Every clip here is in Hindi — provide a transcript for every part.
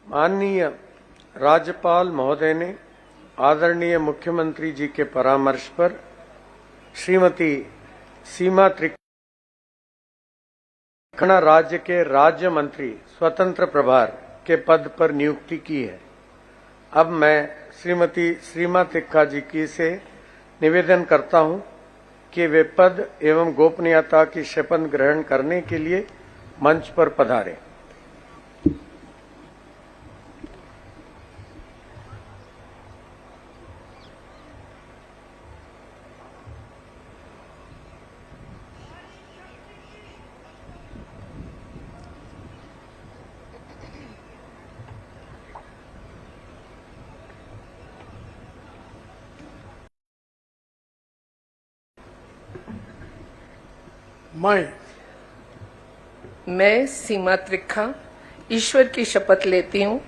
माननीय राज्यपाल महोदय ने आदरणीय मुख्यमंत्री जी के परामर्श पर श्रीमती सीमा त्रिखणा राज्य के राज्य मंत्री स्वतंत्र प्रभार के पद पर नियुक्ति की है। अब मैं श्रीमती सीमा त्रिखा जी की से निवेदन करता हूं कि वे पद एवं गोपनीयता की शपथ ग्रहण करने के लिए मंच पर पधारें। मैं सीमा त्रिखा ईश्वर की शपथ लेती हूँ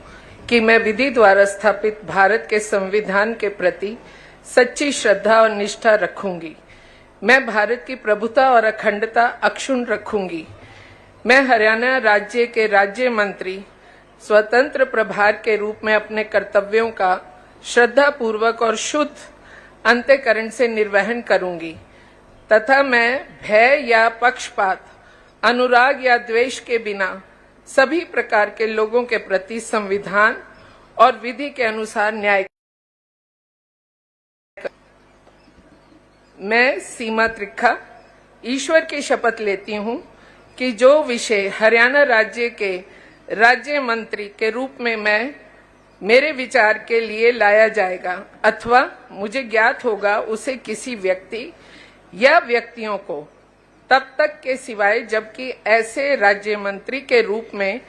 कि मैं विधि द्वारा स्थापित भारत के संविधान के प्रति सच्ची श्रद्धा और निष्ठा रखूंगी। मैं भारत की प्रभुता और अखंडता अक्षुण्ण रखूंगी। मैं हरियाणा राज्य के राज्य मंत्री स्वतंत्र प्रभार के रूप में अपने कर्तव्यों का श्रद्धापूर्वक और शुद्ध अंतःकरण से निर्वहन करूंगी तथा मैं भय या पक्षपात, अनुराग या द्वेष के बिना सभी प्रकार के लोगों के प्रति संविधान और विधि के अनुसार न्याय। मैं सीमा त्रिखा ईश्वर की शपथ लेती हूँ कि जो विषय हरियाणा राज्य के राज्य मंत्री के रूप में मेरे विचार के लिए लाया जाएगा अथवा मुझे ज्ञात होगा, उसे किसी व्यक्ति या व्यक्तियों को तब तक के सिवाय जबकि ऐसे राज्य मंत्री के रूप में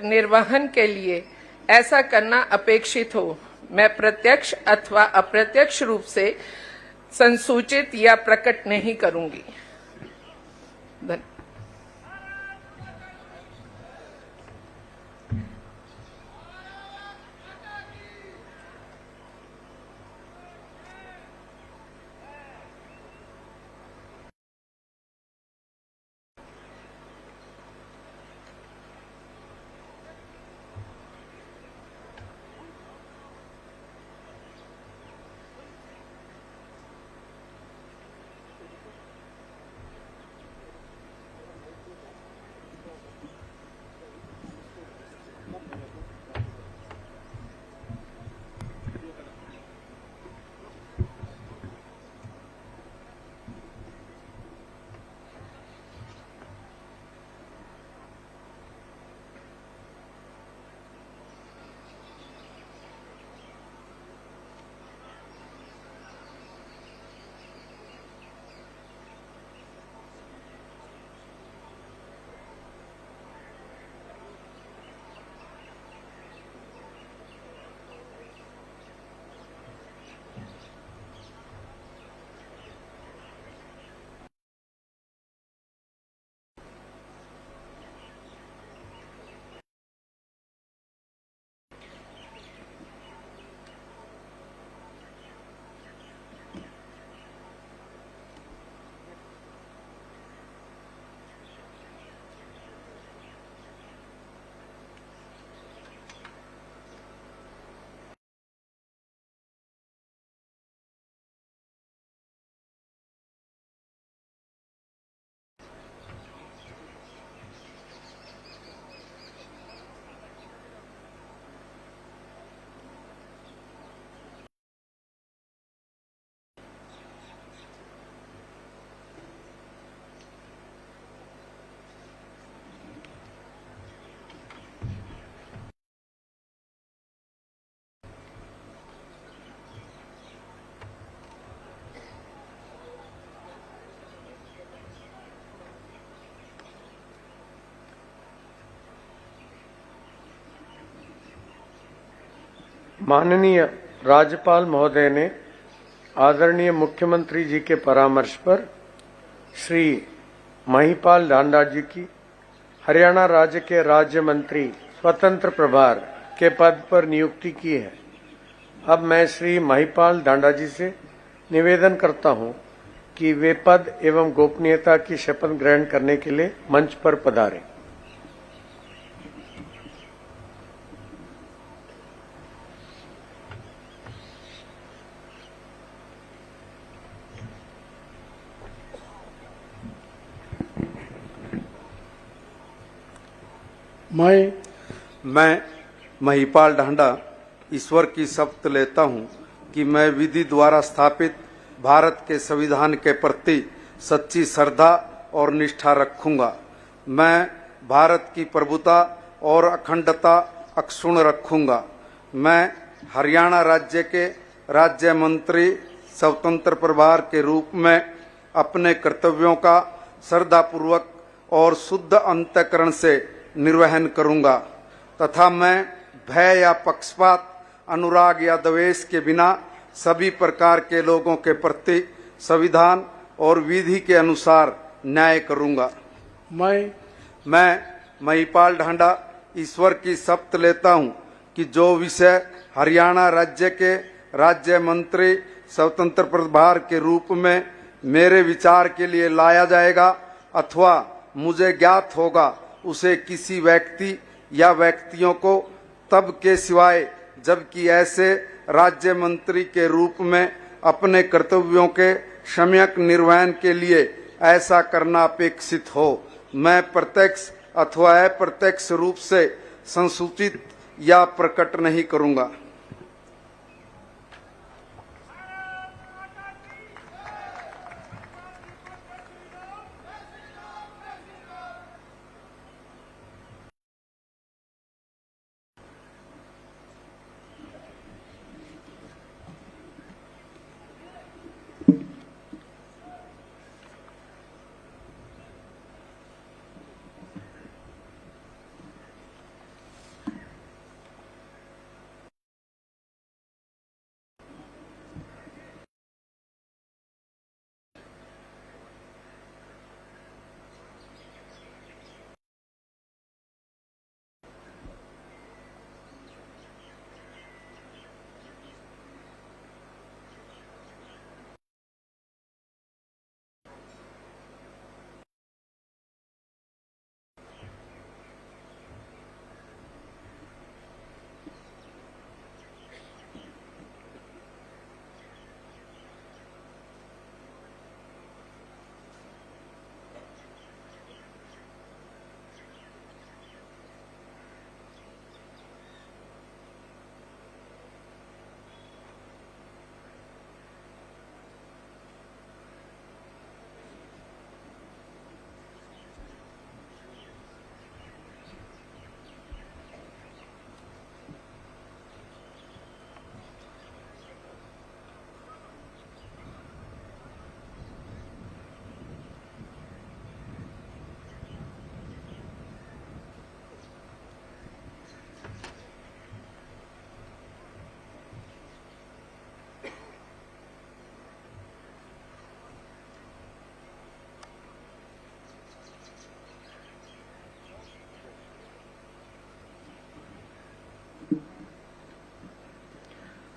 निर्वहन के लिए ऐसा करना अपेक्षित हो, मैं प्रत्यक्ष अथवा अप्रत्यक्ष रूप से संसूचित या प्रकट नहीं करूंगी। धन्यवाद। माननीय राज्यपाल महोदय ने आदरणीय मुख्यमंत्री जी के परामर्श पर श्री महिपाल ढांडा जी की हरियाणा राज्य के राज्य मंत्री स्वतंत्र प्रभार के पद पर नियुक्ति की है। अब मैं श्री महिपाल ढांडा जी से निवेदन करता हूं कि वे पद एवं गोपनीयता की शपथ ग्रहण करने के लिए मंच पर पधारें। मैं महिपाल ढांडा ईश्वर की शपथ लेता हूं कि मैं विधि द्वारा स्थापित भारत के संविधान के प्रति सच्ची श्रद्धा और निष्ठा रखूंगा। मैं भारत की प्रभुता और अखंडता अक्षुण्ण रखूंगा। मैं हरियाणा राज्य के राज्य मंत्री स्वतंत्र प्रभार के रूप में अपने कर्तव्यों का श्रद्धापूर्वक और शुद्ध अंतःकरण से निर्वहन करूंगा तथा मैं भय या पक्षपात, अनुराग या द्वेष के बिना सभी प्रकार के लोगों के प्रति संविधान और विधि के अनुसार न्याय करूंगा। मैं महिपाल ढांडा ईश्वर की शपथ लेता हूं कि जो विषय हरियाणा राज्य के राज्य मंत्री स्वतंत्र प्रभार के रूप में मेरे विचार के लिए लाया जाएगा अथवा मुझे ज्ञात होगा, उसे किसी व्यक्ति या व्यक्तियों को तब के सिवाय जबकि ऐसे राज्य मंत्री के रूप में अपने कर्तव्यों के सम्यक निर्वहन के लिए ऐसा करना अपेक्षित हो, मैं प्रत्यक्ष अथवा अप्रत्यक्ष रूप से संसूचित या प्रकट नहीं करूंगा।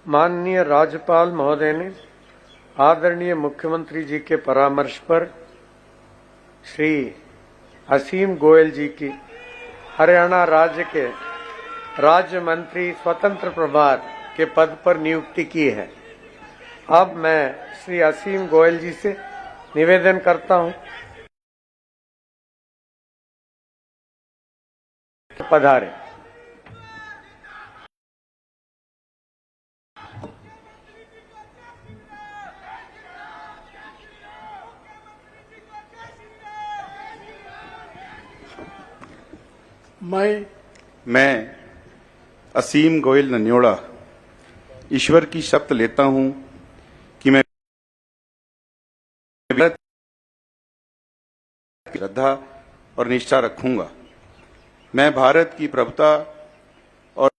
माननीय राज्यपाल महोदय ने आदरणीय मुख्यमंत्री जी के परामर्श पर श्री असीम गोयल जी की हरियाणा राज्य के राज्य मंत्री स्वतंत्र प्रभार के पद पर नियुक्ति की है। अब मैं श्री असीम गोयल जी से निवेदन करता हूं, पधारें। मैं असीम गोयल नन्योड़ा ईश्वर की शपथ लेता हूं कि मैं श्रद्धा और निष्ठा रखूंगा। मैं भारत की प्रभुता और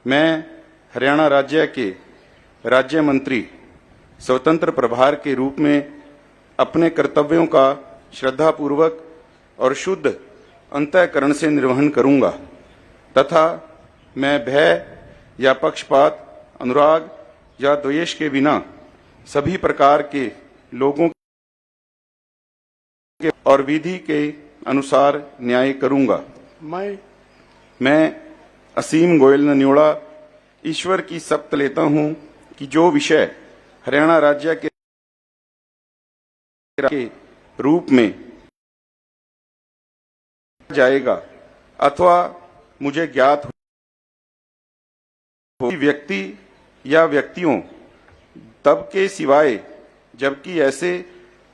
मैं हरियाणा राज्य के राज्य मंत्री स्वतंत्र प्रभार के रूप में अपने कर्तव्यों का श्रद्धापूर्वक और शुद्ध अंतःकरण से निर्वहन करूंगा तथा मैं भय या पक्षपात, अनुराग या द्वेष के बिना सभी प्रकार के लोगों के और विधि के अनुसार न्याय करूंगा। मैं असीम गोयल नन्योड़ा ईश्वर की शपथ लेता हूं कि जो विषय हरियाणा राज्य के रूप में जाएगा अथवा मुझे ज्ञात हो व्यक्ति या व्यक्तियों तब के सिवाय, जबकि ऐसे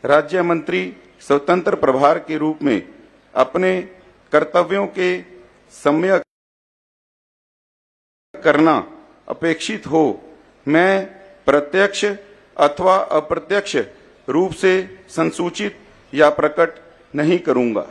राज्य मंत्री स्वतंत्र प्रभार के रूप में अपने कर्तव्यों के सम्यक करना अपेक्षित हो, मैं प्रत्यक्ष अथवा अप्रत्यक्ष रूप से संसूचित या प्रकट नहीं करूंगा।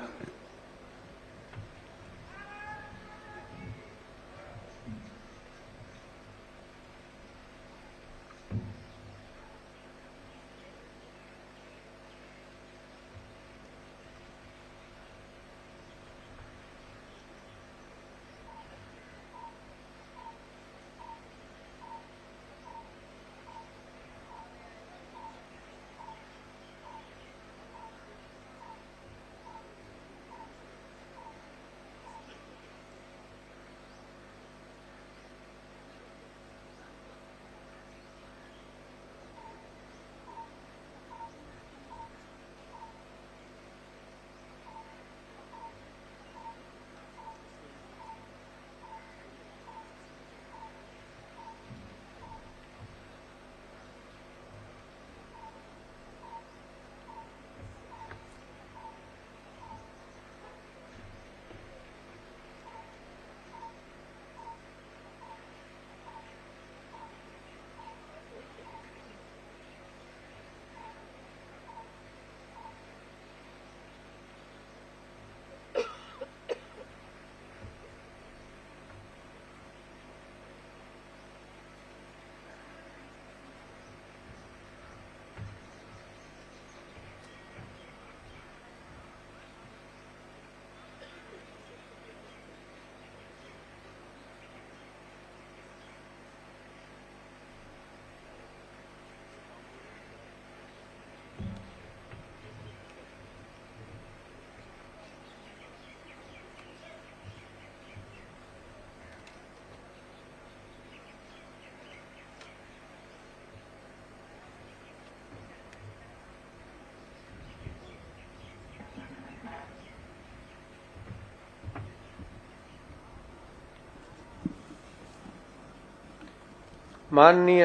माननीय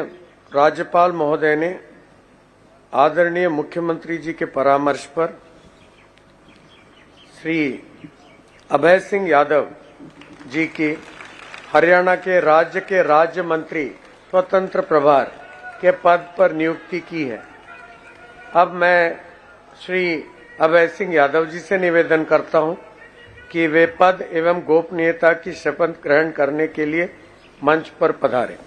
राज्यपाल महोदय ने आदरणीय मुख्यमंत्री जी के परामर्श पर श्री अभय सिंह यादव जी की हरियाणा के राज्य मंत्री स्वतंत्र प्रभार के पद पर नियुक्ति की है। अब मैं श्री अभय सिंह यादव जी से निवेदन करता हूं कि वे पद एवं गोपनीयता की शपथ ग्रहण करने के लिए मंच पर पधारें।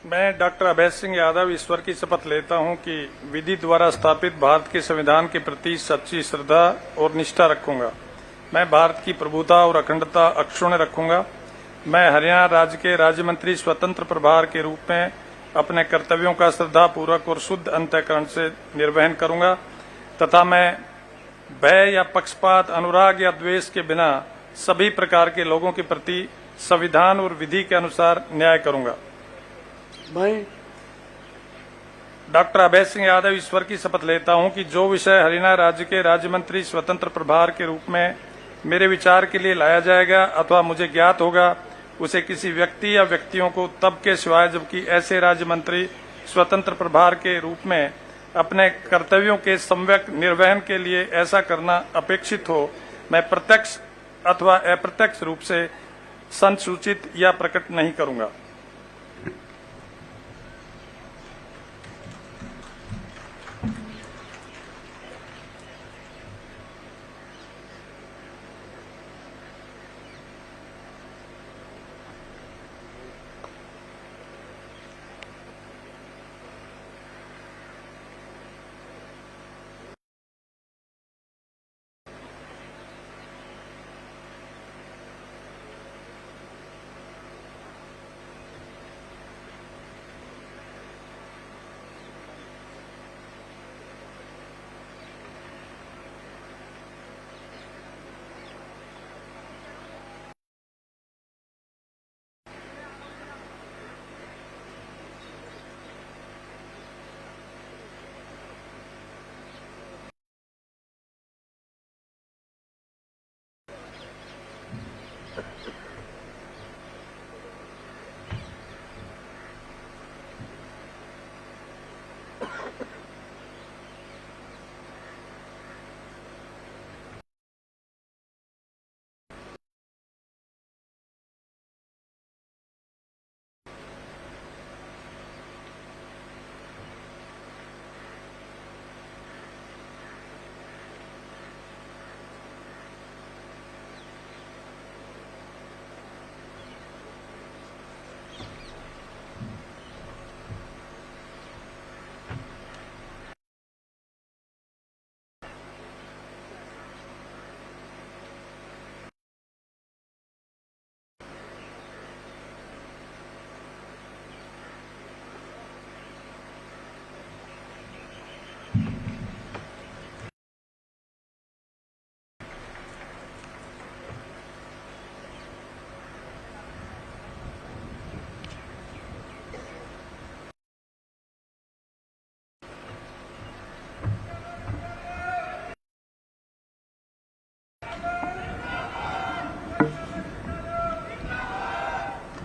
मैं डॉक्टर अभय सिंह यादव ईश्वर की शपथ लेता हूं कि विधि द्वारा स्थापित भारत के संविधान के प्रति सच्ची श्रद्धा और निष्ठा रखूंगा। मैं भारत की प्रभुता और अखंडता अक्षुण्ण रखूंगा। मैं हरियाणा राज्य के राज्य मंत्री स्वतंत्र प्रभार के रूप में अपने कर्तव्यों का श्रद्धापूर्वक और शुद्ध अंतःकरण से निर्वहन करूंगा तथा मैं भय या पक्षपात, अनुराग या द्वेष के बिना सभी प्रकार के लोगों के प्रति संविधान और विधि के अनुसार न्याय करूंगा। मैं डॉक्टर अभय सिंह यादव ईश्वर की शपथ लेता हूं कि जो विषय हरियाणा राज्य के राज्य मंत्री स्वतंत्र प्रभार के रूप में मेरे विचार के लिए लाया जाएगा अथवा मुझे ज्ञात होगा, उसे किसी व्यक्ति या व्यक्तियों को तब के सिवाय, जबकि ऐसे राज्य मंत्री स्वतंत्र प्रभार के रूप में अपने कर्तव्यों के सम्यक निर्वहन के लिए ऐसा करना अपेक्षित हो, मैं प्रत्यक्ष अथवा अप्रत्यक्ष रूप से संसूचित या प्रकट नहीं करूंगा।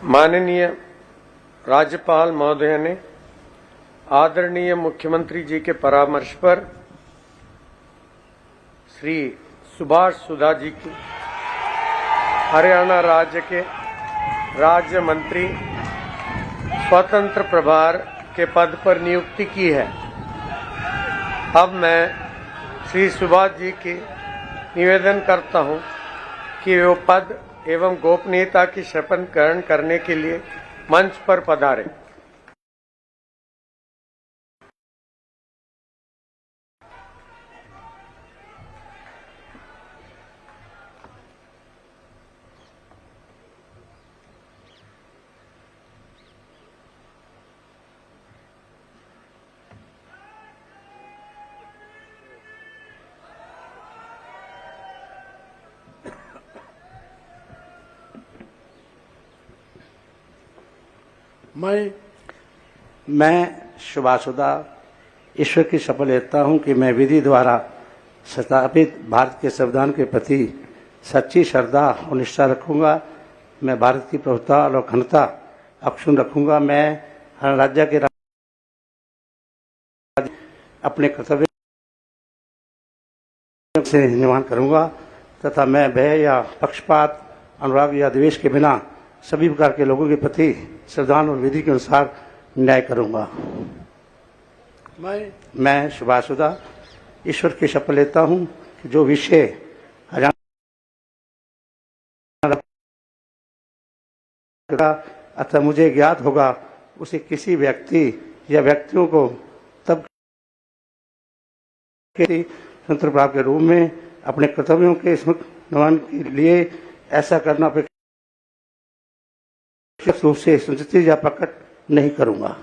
माननीय राज्यपाल महोदय ने आदरणीय मुख्यमंत्री जी के परामर्श पर श्री सुभाष सुधा जी की हरियाणा राज्य के राज्य मंत्री स्वतंत्र प्रभार के पद पर नियुक्ति की है। अब मैं श्री सुभाष जी की निवेदन करता हूं कि वो पद एवं गोपनीयता की शपथ ग्रहण करने के लिए मंच पर पधारें। मैं शुभासुदा ईश्वर की शपथ लेता हूं कि मैं विधि द्वारा स्थापित भारत के संविधान के प्रति सच्ची श्रद्धा और निष्ठा रखूंगा। मैं भारत की प्रभुता और अखंडता अक्षुण्ण रखूंगा। मैं हर राज्य के अपने कर्तव्य से निर्वहन करूंगा तथा मैं भय या पक्षपात, अनुराग या द्वेष के बिना सभी प्रकार के लोगों के प्रति संविधान और विधि के अनुसार न्याय करूंगा। मैं शुभासुदा ईश्वर की शपथ लेता हूं कि जो विषय हरियाणा अतः मुझे ज्ञात होगा उसे किसी व्यक्ति या व्यक्तियों को तब स्वतंत्र प्रभाव के रूप में अपने कर्तव्यों के निर्वहन के लिए ऐसा करना रूप से संचित या प्रकट नहीं करूंगा।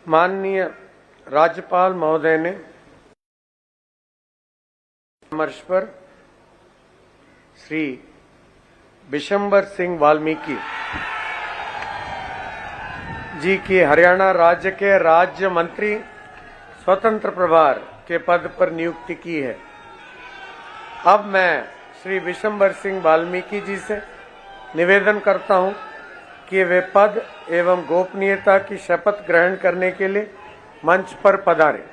माननीय राज्यपाल महोदय ने परामर्श पर श्री बिशंबर सिंह वाल्मीकि जी की हरियाणा राज्य के राज्य मंत्री स्वतंत्र प्रभार के पद पर नियुक्ति की है। अब मैं श्री बिशंबर सिंह वाल्मीकि जी से निवेदन करता हूं कि वे पद एवं गोपनीयता की शपथ ग्रहण करने के लिए मंच पर पधारें।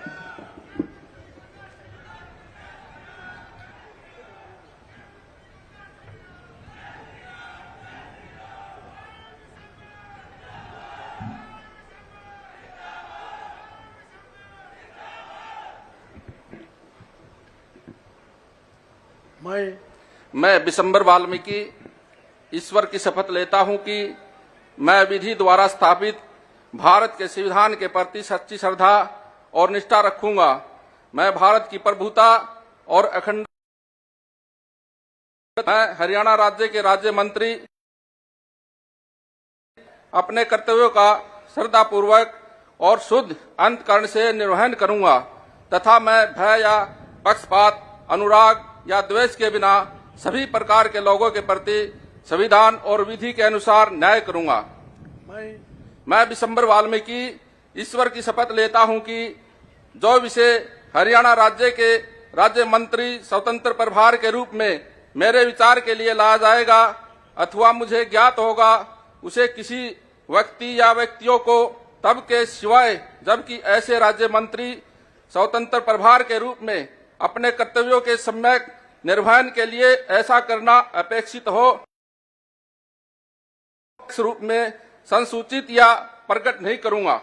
मैं विशंबर वाल्मीकि ईश्वर की शपथ लेता हूं कि मैं विधि द्वारा स्थापित भारत के संविधान के प्रति सच्ची श्रद्धा और निष्ठा रखूंगा। मैं भारत की प्रभुता और अखंड मैं हरियाणा राज्य के राज्य मंत्री अपने कर्तव्यों का श्रद्धापूर्वक और शुद्ध अंतकरण से निर्वहन करूंगा तथा मैं भय या पक्षपात, अनुराग या द्वेष के बिना सभी प्रकार के लोगों के प्रति संविधान और विधि के अनुसार न्याय करूंगा। मैं विशंबर वाल्मीकि ईश्वर की शपथ लेता हूं कि जो विषय हरियाणा राज्य के राज्य मंत्री स्वतंत्र प्रभार के रूप में मेरे विचार के लिए लाया जाएगा अथवा मुझे ज्ञात होगा उसे किसी व्यक्ति या व्यक्तियों को तब के सिवाय जबकि ऐसे राज्य मंत्री स्वतंत्र प्रभार के रूप में अपने कर्तव्यों के सम्यक निर्वहन के लिए ऐसा करना अपेक्षित हो इस रूप में संसूचित या प्रकट नहीं करूंगा।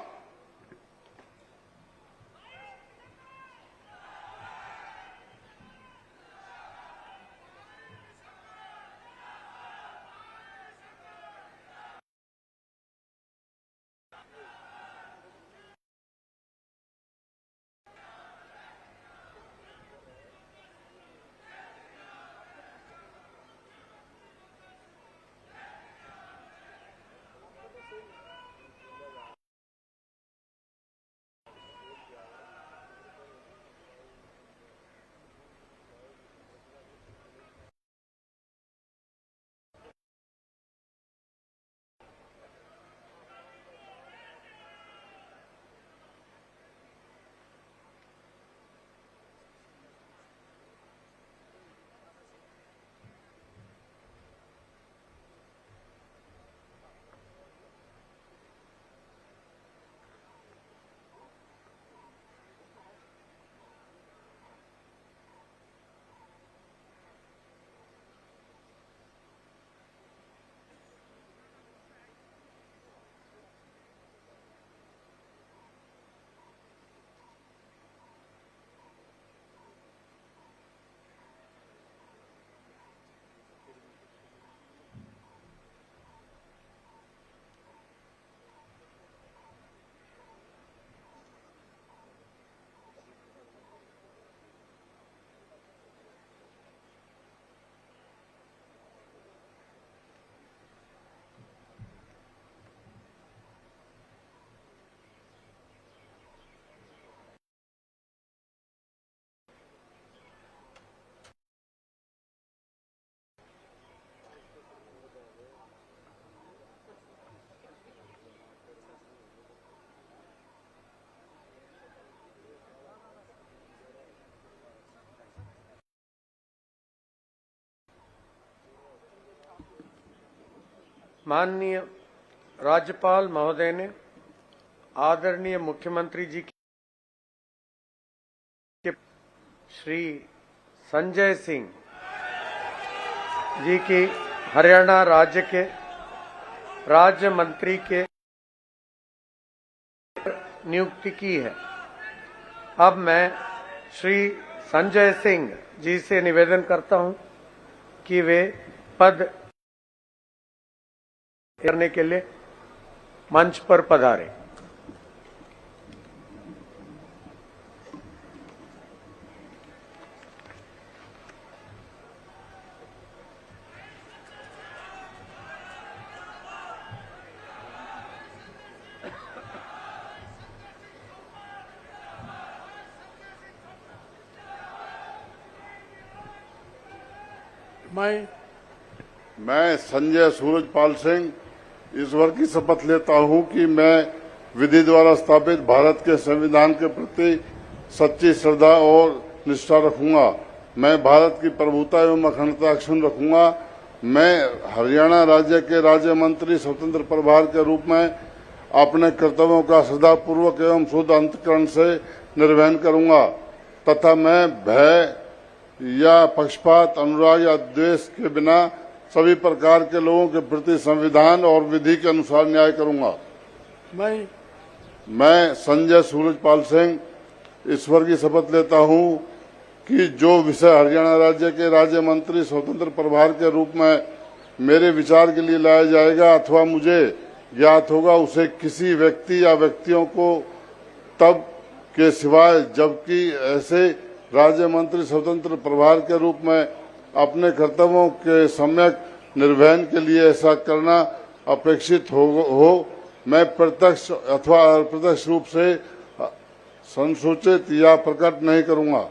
माननीय राज्यपाल महोदय ने आदरणीय मुख्यमंत्री जी के श्री संजय सिंह जी की हरियाणा राज्य के राज्य मंत्री के नियुक्ति की है। अब मैं श्री संजय सिंह जी से निवेदन करता हूं कि वे पद करने के लिए मंच पर पधारें। मैं संजय सूरजपाल सिंह ईश्वर की शपथ लेता हूं कि मैं विधि द्वारा स्थापित भारत के संविधान के प्रति सच्ची श्रद्धा और निष्ठा रखूंगा। मैं भारत की प्रभुता एवं अखंडता अक्षुण्ण रखूंगा मैं हरियाणा राज्य के राज्य मंत्री स्वतंत्र प्रभार के रूप में अपने कर्तव्यों का श्रद्धापूर्वक एवं शुद्ध अंतःकरण से निर्वहन करूंगा तथा मैं भय या पक्षपात, अनुराग या द्वेष के बिना सभी प्रकार के लोगों के प्रति संविधान और विधि के अनुसार न्याय करूंगा। मैं संजय सूरजपाल सिंह ईश्वर की शपथ लेता हूं कि जो विषय हरियाणा राज्य के राज्य मंत्री स्वतंत्र प्रभार के रूप में मेरे विचार के लिए लाया जाएगा अथवा मुझे ज्ञात होगा उसे किसी व्यक्ति या व्यक्तियों को तब के सिवाय जबकि ऐसे राज्य मंत्री स्वतंत्र प्रभार के रूप में अपने कर्तव्यों के सम्यक निर्वहन के लिए ऐसा करना अपेक्षित हो मैं प्रत्यक्ष अथवा अप्रत्यक्ष रूप से संसूचित या प्रकट नहीं करूंगा।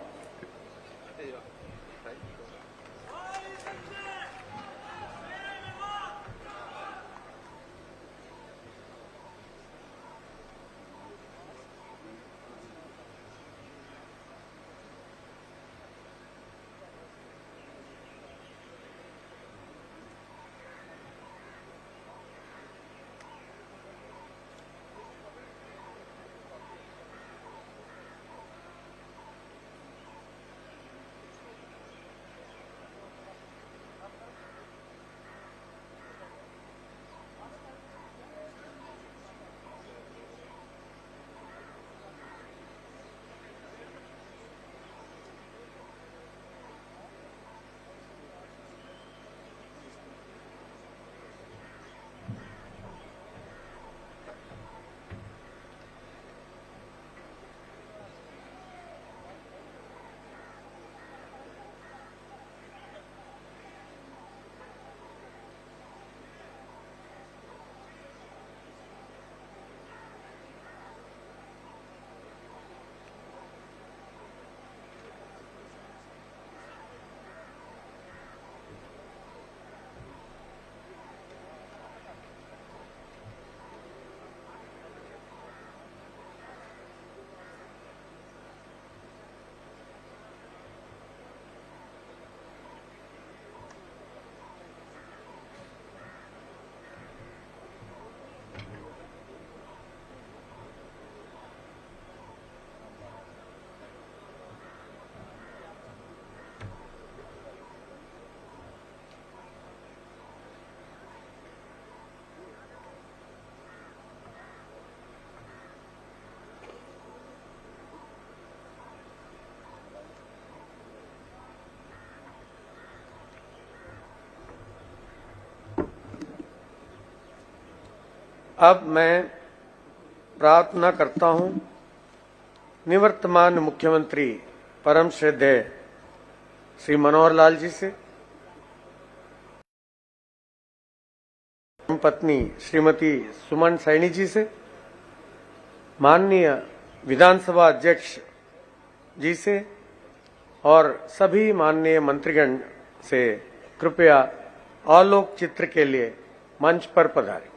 अब मैं प्रार्थना करता हूं निवर्तमान मुख्यमंत्री परम श्रद्धेय श्री मनोहर लाल जी से, पत्नी श्रीमती सुमन सैनी जी से, माननीय विधानसभा अध्यक्ष जी से और सभी माननीय मंत्रीगण से कृपया आलोक चित्र के लिए मंच पर पधारें।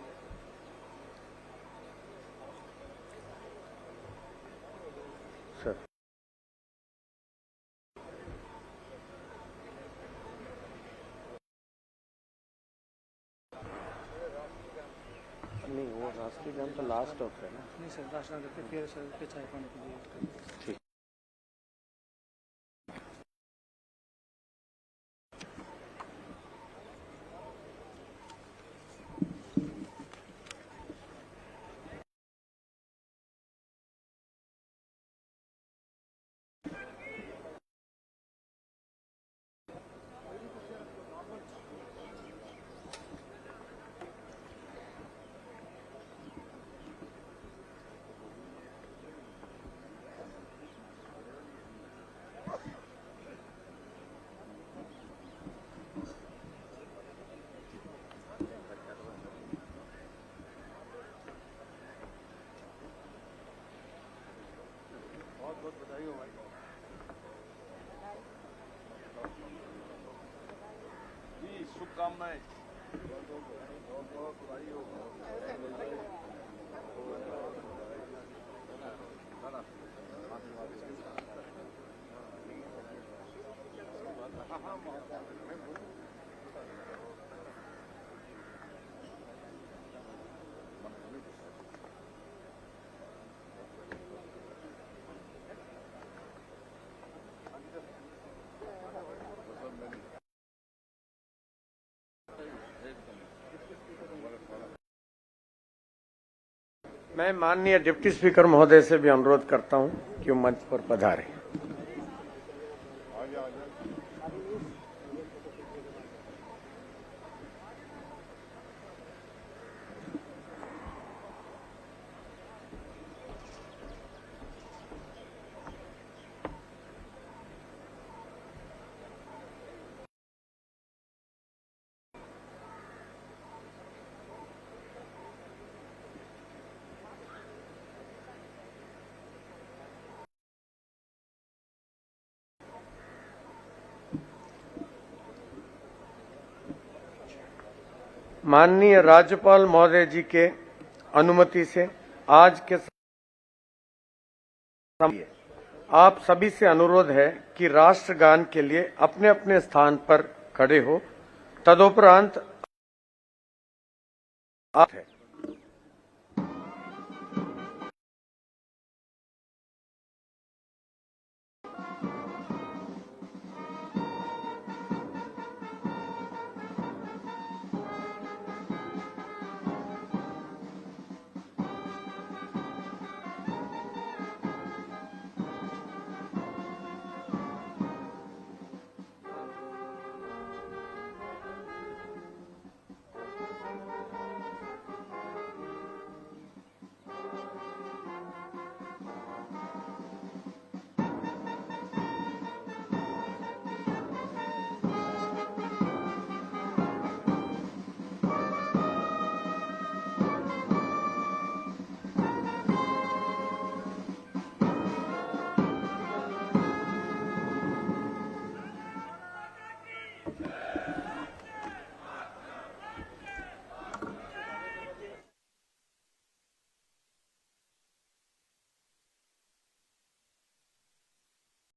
नहीं, वो राष्ट्रीय गान तो लास्ट ऑफ है ना। नहीं सर, राष्ट्रीय गान फिर सर चाय पानी के लिए ठीक। शुभकामनाएं। मैं माननीय डिप्टी स्पीकर महोदय से भी अनुरोध करता हूं कि वो मंच पर पधारें। माननीय राज्यपाल महोदय जी के अनुमति से आज के आप सभी से अनुरोध है कि राष्ट्रगान के लिए अपने अपने स्थान पर खड़े हो। तदुपरांत है।